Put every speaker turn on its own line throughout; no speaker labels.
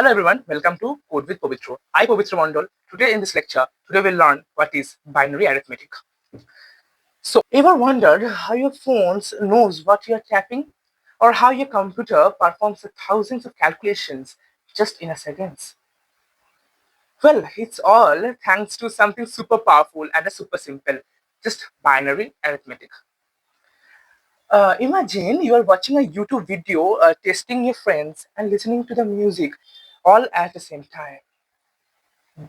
Hello everyone, welcome to Code with Povitro. I Povitro Mondol. Today in this lecture, we'll learn what is binary arithmetic. So, ever wondered how your phones knows what you are tapping, or how your computer performs thousands of calculations just in a seconds? Well, it's all thanks to something super powerful and a super simple, just binary arithmetic. Imagine you are watching a YouTube video, testing your friends, and listening to the music all at the same time.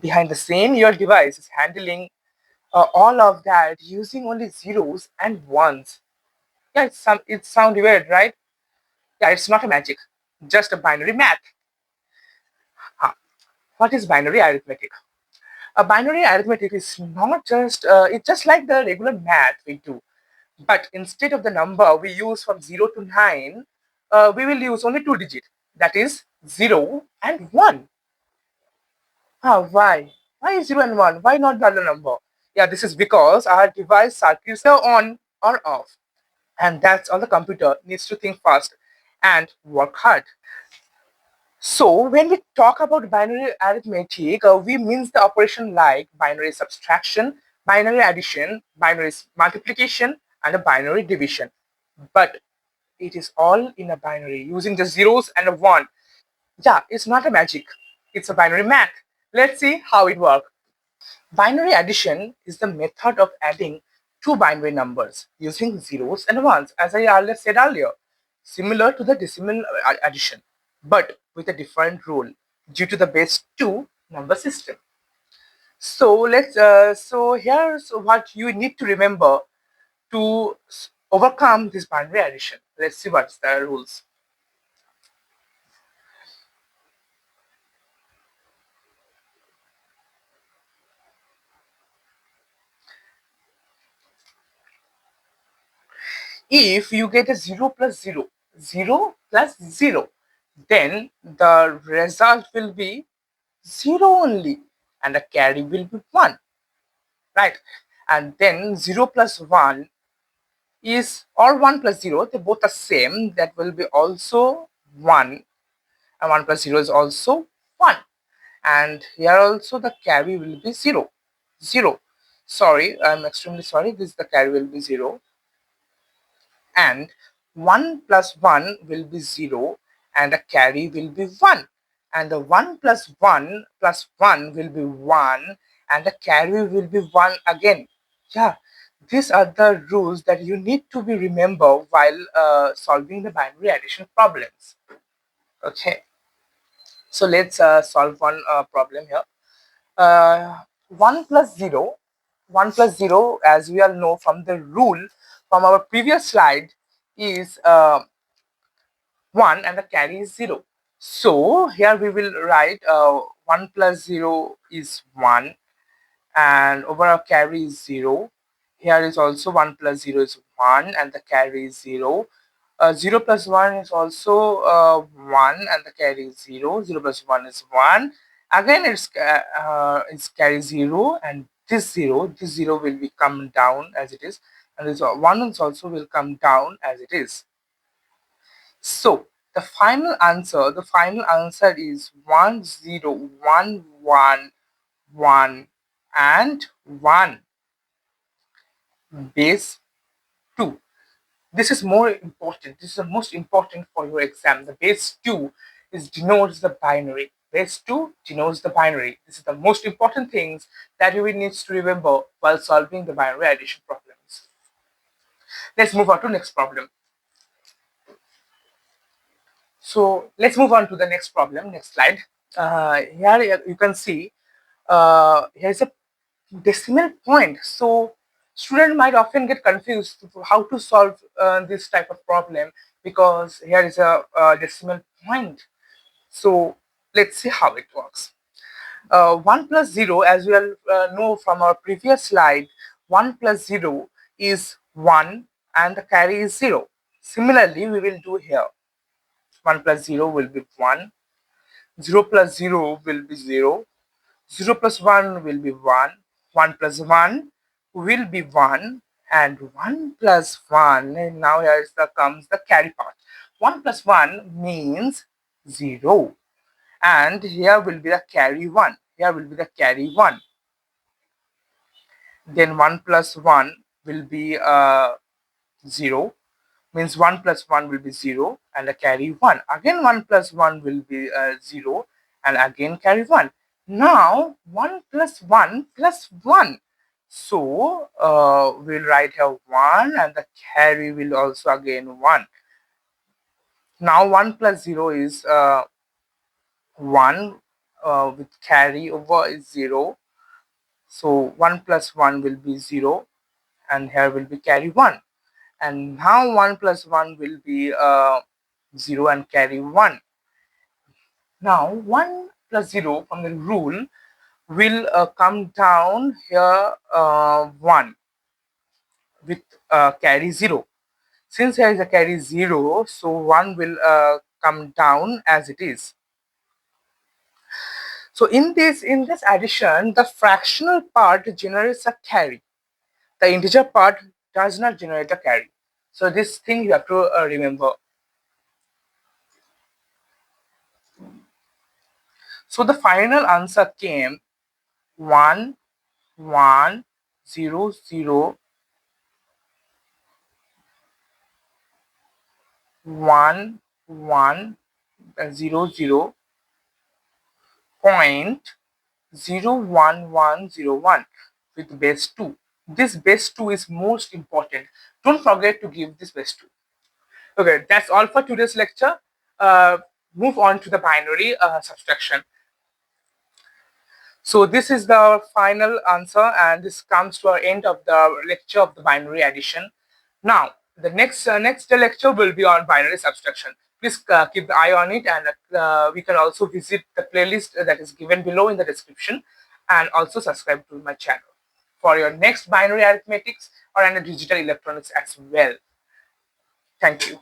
Behind the scene, your device is handling all of that using only zeros and ones. Yeah, it sounds weird, right? Yeah, it's not a magic, just a binary math. Huh. What is binary arithmetic? A binary arithmetic is not just it's just like the regular math we do, but instead of the number we use from 0 to 9, we will use only two digits. That is 0 and 1. Why? Why is 0 and 1? Why not the other number? Yeah, this is because our device circuits are on or off. And that's all the computer needs to think fast and work hard. So when we talk about binary arithmetic, we means the operation like binary subtraction, binary addition, binary multiplication, and a binary division. But it is all in a binary using the zeros and a one. Yeah, it's not a magic. It's a binary math. Let's see how it works. Binary addition is the method of adding two binary numbers using zeros and ones, as I said earlier, similar to the decimal addition, but with a different rule due to the base 2 number system. So here's what you need to remember to overcome this binary addition. Let's see what's the rules. If you get a 0 plus 0, 0 plus 0, then the result will be 0 only and the carry will be 1, right? And then 0 plus 1 is, or 1 plus 0, they both are same, that will be also 1, and 1 plus 0 is also 1. And here also the carry will be 0. 0. Sorry, I'm extremely sorry, this the carry will be 0. And 1 plus 1 will be 0 and the carry will be 1, and the 1 plus 1 plus 1 will be 1 and the carry will be 1 again. Yeah, these are the rules that you need to be remember while solving the binary addition problems. Okay, so let's solve one problem here. uh, 1 plus 0, 1 plus 0, as we all know from the rule from our previous slide, is 1 and the carry is 0. So here we will write 1 plus 0 is 1 and over our carry is 0. Here is also 1 plus 0 is 1 and the carry is 0. 0 plus 1 is also 1 and the carry is 0. 0 plus 1 is 1. Again it's carry 0 and this 0 will be come down as it is, and this 1 is also will come down as it is. So the final answer is 1 0 1 1 1 and 1 base 2. This is more important. This is the most important for your exam. The base 2 is denotes the binary. Base 2 denotes the binary. This is the most important things that you will need to remember while solving the binary addition problems. Let's move on to next problem. So let's move on to the next problem. Next slide. Here you can see here's a decimal point. So student might often get confused to how to solve this type of problem because here is a decimal point. So let's see how it works. 1 plus 0, as we all know from our previous slide, 1 plus 0 is 1 and the carry is 0. Similarly, we will do here. 1 plus 0 will be 1, 0 plus 0 will be 0, 0 plus 1 will be 1, 1 plus 1 will be 1, and 1 plus 1, and now comes the carry part. 1 plus 1 means 0, and here will be the carry 1. Here will be the carry 1. Then 1 plus 1 will be 0, means 1 plus 1 will be 0 and a carry 1. Again 1 plus 1 will be 0 and again carry 1. Now 1 plus 1 plus 1. So we'll write here 1 and the carry will also again 1. Now 1 plus 0 is 1 with carry over is 0. So 1 plus 1 will be 0 and here will be carry 1. And now 1 plus 1 will be 0 and carry 1. Now 1 plus 0 from the rule will come down here 1 with carry 0. Since here is a carry 0, so 1 will come down as it is. So in this addition, the fractional part generates a carry. The integer part does not generate a carry. So this thing you have to remember. So the final answer came 1 1 0 0 1 1 0 0 point 0 1 1 0 1 with base 2. This base 2 is most important. Don't forget to give this base 2. Okay, that's all for today's lecture. Move on to the binary subtraction. So this is the final answer, and this comes to our end of the lecture of the binary addition. Now, the next lecture will be on binary subtraction. Please keep the eye on it, and we can also visit the playlist that is given below in the description, and also subscribe to my channel for your next binary arithmetics or any digital electronics as well. Thank you.